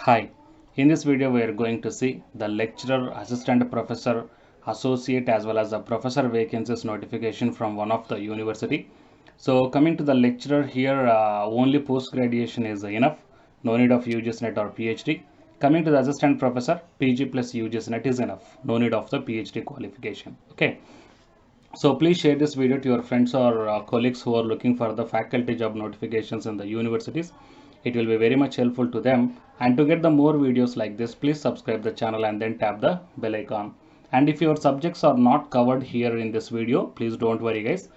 Hi, in this video we are going to see the lecturer, assistant professor, associate as well as the professor vacancies notification from one of the university. So coming to the lecturer here, only post graduation is enough, no need of UGC NET or PhD. Coming to the assistant professor, PG plus UGC NET is enough, no need of the PhD qualification. Okay. So please share this video to your friends or colleagues who are looking for the faculty job notifications in the universities. It will be very much helpful to them. And to get the more videos like this, please subscribe the channel and then tap the bell icon. And if your subjects are not covered here in this video, please don't worry guys.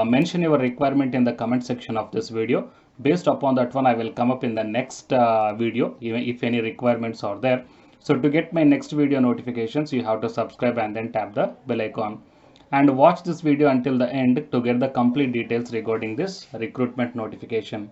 Mention your requirement in the comment section of this video. Based upon that one, I will come up in the next video, even if any requirements are there. So to get my next video notifications, you have to subscribe and then tap the bell icon. And watch this video until the end to get the complete details regarding this recruitment notification.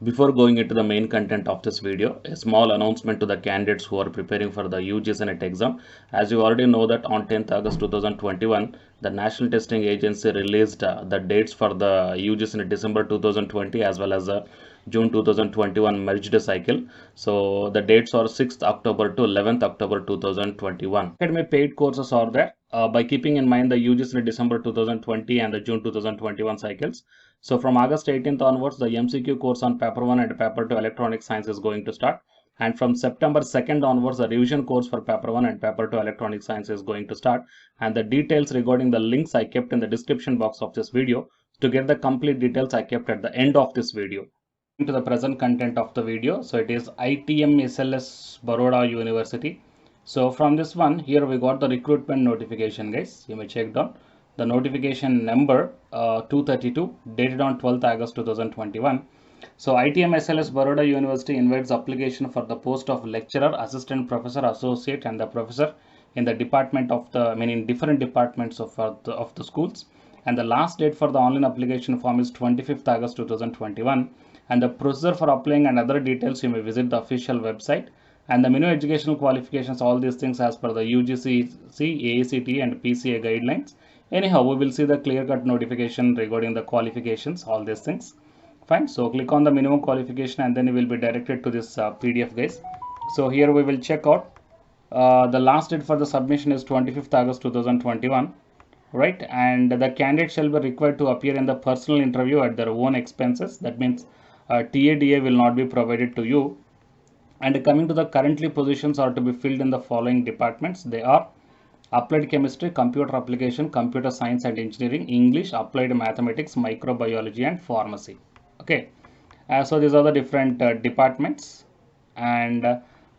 Before going into the main content of this video, a small announcement to the candidates who are preparing for the UGC NET exam. As you already know that on 10th August 2021, the National Testing Agency released the dates for the UGC NET December 2020 as well as the June 2021 merged cycle. So the dates are 6th October to 11th October 2021. Academy paid courses are there by keeping in mind the UGC NET December 2020 and the June 2021 cycles. So from August 18th onwards, the MCQ course on paper 1 and paper 2 electronic science is going to start. And from September 2nd onwards, the revision course for paper 1 and paper 2 electronic science is going to start. And the details regarding the links I kept in the description box of this video. To get the complete details I kept at the end of this video. To the present content of the video. So it is ITM SLS Baroda University. So from this one, here we got the recruitment notification guys. You may check down. The notification number 232 dated on 12th August 2021. So ITM SLS Baroda University invites application for the post of lecturer, assistant professor, associate and the professor in the department of the, in different departments of the schools. And the last date for the online application form is 25th August 2021. And the procedure for applying and other details, you may visit the official website. And the minimum educational qualifications, all these things as per the UGC, AACT and PCA guidelines. Anyhow, we will see the clear-cut notification regarding the qualifications, all these things. Fine. So click on the minimum qualification and then you will be directed to this PDF guys. So here we will check out the last date for the submission is 25th August 2021. Right. And the candidate shall be required to appear in the personal interview at their own expenses. That means TADA will not be provided to you. And coming to the currently positions are to be filled in the following departments. They are applied chemistry, computer application, computer science and engineering, English, applied mathematics, microbiology and pharmacy. Okay. So these are the different departments. And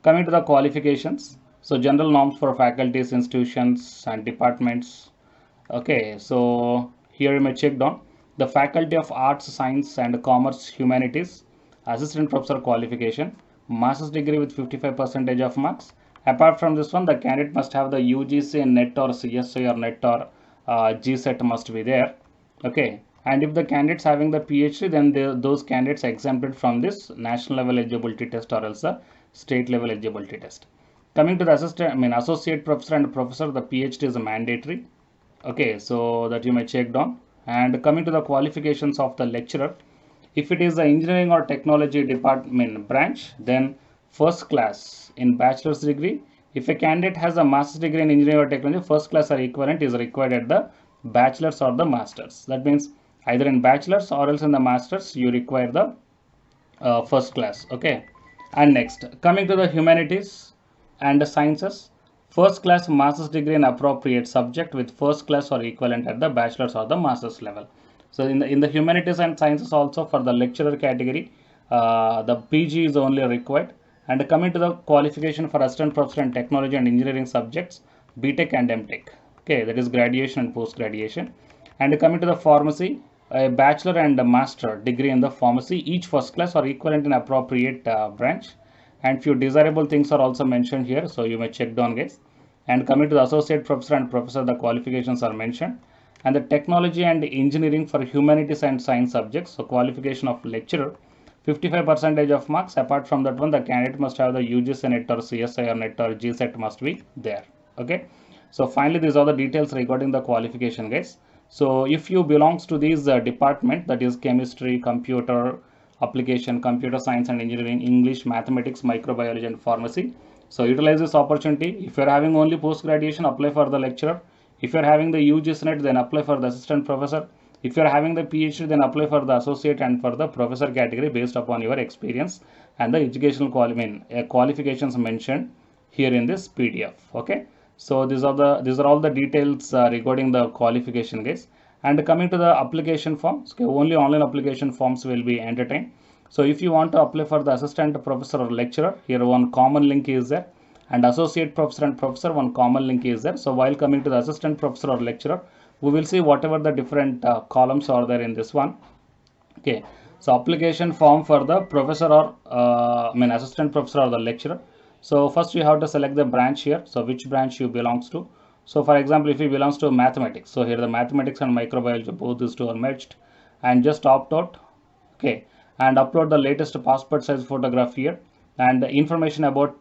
coming to the qualifications. So general norms for faculties, institutions and departments. Okay. So here you may check down the Faculty of Arts, Science and Commerce, Humanities, assistant professor qualification, master's degree with 55% of marks. Apart from this one, the candidate must have the UGC NET or CSI or NET or GSET must be there. Okay. And if the candidates having the PhD, then those candidates exempted from this national level eligibility test or else a state level eligibility test. Coming to the associate professor and professor, the PhD is mandatory. Okay. So that you may check down. And coming to the qualifications of the lecturer, if it is the engineering or technology department branch, then first class in bachelor's degree. If a candidate has a master's degree in engineering or technology, first class or equivalent is required at the bachelor's or the master's. That means either in bachelor's or else in the master's, you require the first class. Okay. And next, coming to the humanities and the sciences, first class master's degree in appropriate subject with first class or equivalent at the bachelor's or the master's level. So in the humanities and sciences also for the lecturer category, the PG is only required. And coming to the qualification for assistant professor in technology and engineering subjects, BTech and MTech. Okay, that is graduation and post graduation. And coming to the pharmacy, a bachelor and a master degree in the pharmacy, each first class or equivalent in appropriate branch. And few desirable things are also mentioned here, so you may check down guys. And coming to the associate professor and professor, the qualifications are mentioned. And the technology and engineering for humanities and science subjects, so qualification of lecturer, 55% of marks. Apart from that one, the candidate must have the UGC NET or CSI or NET or GSET must be there. Okay. So finally, these are the details regarding the qualification guys. So if you belongs to these department, that is chemistry, computer, application, computer science and engineering, English, mathematics, microbiology and pharmacy. So utilize this opportunity. If you're having only post graduation, apply for the lecturer. If you're having the UGC NET, then apply for the assistant professor. If you're having the PhD, then apply for the associate and for the professor category based upon your experience and the educational qualifications mentioned here in this PDF. Okay, so these are all the details regarding the qualification, guys. And coming to the application forms, okay, only online application forms will be entertained. So if you want to apply for the assistant professor or lecturer, here one common link is there, and associate professor and professor, one common link is there. So while coming to the assistant professor or lecturer, we will see whatever the different columns are there in this one. Okay, so application form for the professor or assistant professor or the lecturer. So first you have to select the branch here, so which branch you belongs to. So for example, if you belongs to mathematics, so here the mathematics and microbiology, both these two are merged, and just opt out. Okay, and upload the latest passport size photograph here, and the information about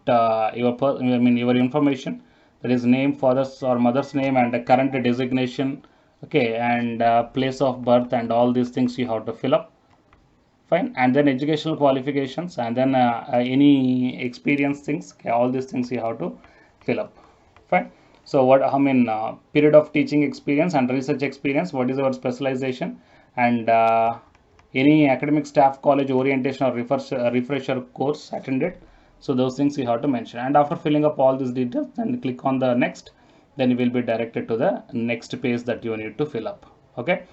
your information, that is name, father's or mother's name, and the current designation, okay, and place of birth, and all these things you have to fill up. Fine, and then educational qualifications, and then any experience things, okay, all these things you have to fill up. Fine. So what period of teaching experience and research experience, what is our specialization, and any academic staff college orientation or refresher course attended. So those things you have to mention, and after filling up all these details, then click on the next, then you will be directed to the next page that you need to fill up. Okay,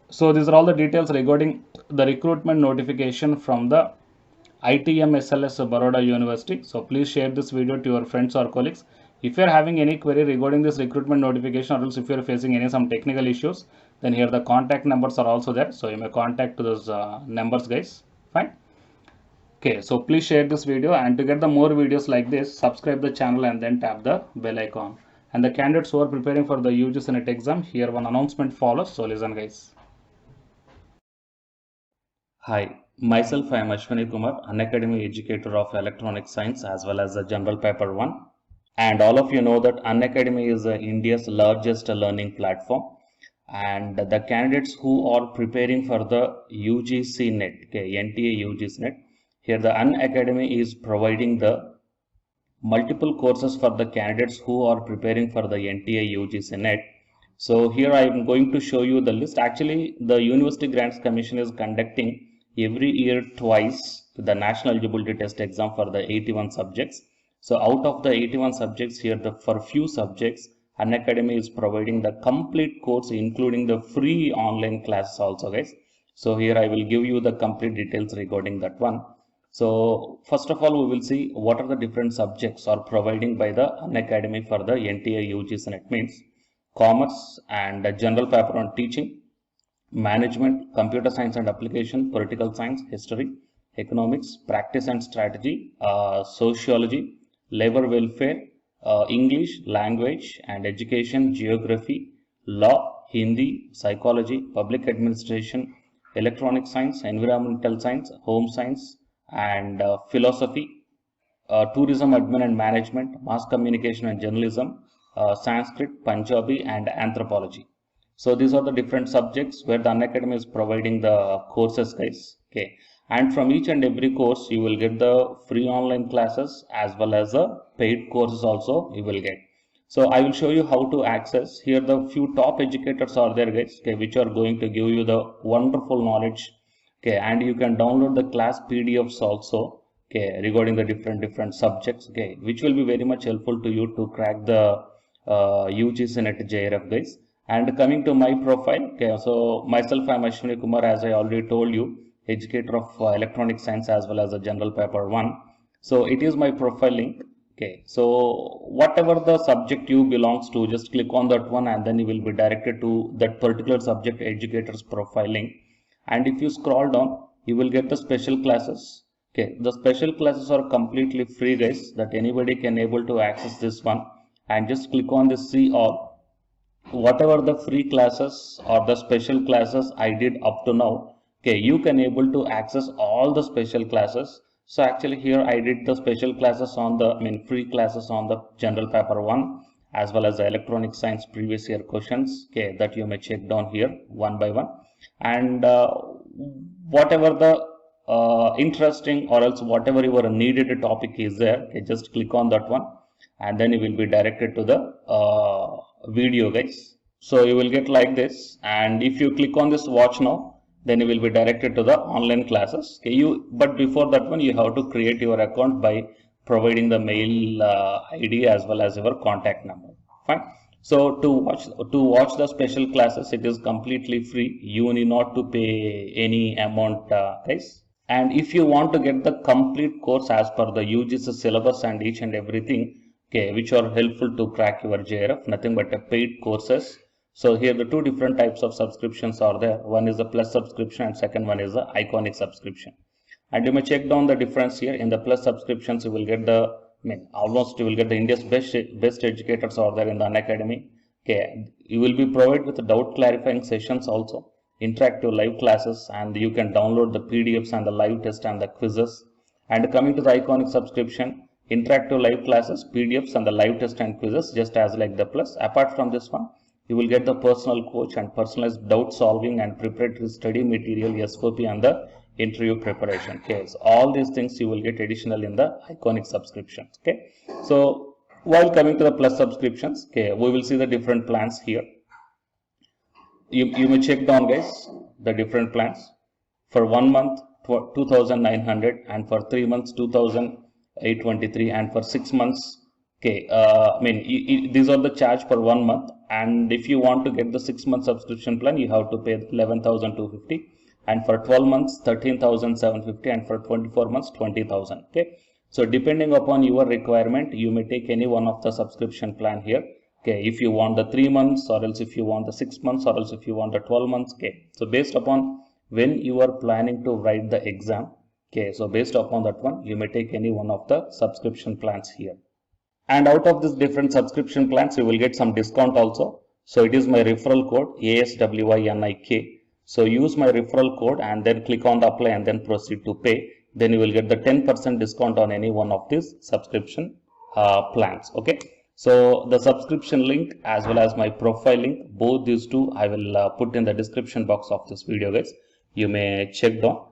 so these are all the details regarding the recruitment notification from the ITM SLS Baroda University. So please share this video to your friends or colleagues. If you are having any query regarding this recruitment notification, or else if you are facing some technical issues, then here the contact numbers are also there. So you may contact to those numbers, guys. Fine. Okay, so please share this video, and to get the more videos like this, subscribe the channel and then tap the bell icon. And the candidates who are preparing for the UGC NET exam, here one announcement follows. So listen, guys. Hi, myself I am Ashwani Kumar, Unacademy educator of electronic science as well as the general paper 1. And all of you know that Unacademy is India's largest learning platform, and the candidates who are preparing for the UGC NET, okay, NTA UGC NET, here the Unacademy is providing the multiple courses for the candidates who are preparing for the NTA UGC NET. So here I am going to show you the list. Actually, the University Grants Commission is conducting every year twice the National Eligibility Test exam for the 81 subjects. So out of the 81 subjects here, for few subjects, Unacademy is providing the complete course, including the free online classes also, guys. So here I will give you the complete details regarding that one. So first of all, we will see what are the different subjects are providing by the Unacademy for the NTA UGC NET, means commerce and general paper on teaching, management, computer science and application, political science, history, economics, practice and strategy, sociology, labor welfare, English, language and education, geography, law, Hindi, psychology, public administration, electronic science, environmental science, home science and philosophy, tourism admin and management, mass communication and journalism, Sanskrit, Punjabi and anthropology. So these are the different subjects where the Unacademy is providing the courses, guys. Okay, and from each and every course you will get the free online classes as well as the paid courses also you will get. So I will show you how to access. Here the few top educators are there, guys, okay, which are going to give you the wonderful knowledge. Okay, and you can download the class PDFs also, okay, regarding the different subjects, okay, which will be very much helpful to you to crack the UGC NET JRF, guys. And coming to my profile, okay, so myself I am Ashwani Kumar, as I already told you, educator of electronic science as well as a general paper 1. So it is my profile link. Okay, so whatever the subject you belongs to, just click on that one and then you will be directed to that particular subject educator's profile link. And if you scroll down, you will get the special classes. Okay, the special classes are completely free, guys, that anybody can able to access this one. And just click on the see all. Whatever the free classes or the special classes I did up to now, okay, you can able to access all the special classes. So actually here I did the special classes on the free classes on the general paper 1 as well as the electronic science previous year questions, okay, that you may check down here one by one. And whatever the interesting, or else whatever your needed topic is there, okay, just click on that one, and then you will be directed to the video, guys. So you will get like this, and if you click on this watch now, then you will be directed to the online classes. Okay, but before that one, you have to create your account by providing the mail ID as well as your contact number. Fine. So to watch the special classes, it is completely free. You need not to pay any amount, guys. And if you want to get the complete course as per the UGC syllabus and each and everything, okay, which are helpful to crack your JRF, nothing but a paid courses. So here the two different types of subscriptions are there. One is the plus subscription and second one is the iconic subscription. And you may check down the difference here. In the plus subscriptions, you will get the, almost you will get the India's best educators are there in the Unacademy. Okay, you will be provided with the doubt clarifying sessions also, interactive live classes, and you can download the PDFs and the live test and the quizzes. And coming to the iconic subscription, interactive live classes, PDFs and the live test and quizzes, just as like the plus. Apart from this one, you will get the personal coach and personalized doubt solving and preparatory study material, SOP, and the interview preparation. Okay, so all these things you will get additional in the iconic subscriptions. Okay, so while coming to the plus subscriptions, okay, we will see the different plans here. You may check down, guys, the different plans. For 1 month 2,900, and for 3 months 2,823, and for 6 months, okay, these are the charge for 1 month. And if you want to get the 6-month subscription plan, you have to pay 11,250, and for 12 months 13,750, and for 24 months 20,000. Okay, so depending upon your requirement, you may take any one of the subscription plan here. Okay, if you want the 3 months, or else if you want the 6 months, or else if you want the 12 months. Okay, so based upon when you are planning to write the exam, okay, so based upon that one, you may take any one of the subscription plans here. And out of this different subscription plans, you will get some discount also. So it is my referral code ASWINIK. So use my referral code and then click on the apply and then proceed to pay. Then you will get the 10% discount on any one of these subscription plans. Okay. So the subscription link as well as my profile link, both these two I will put in the description box of this video, guys. You may check down.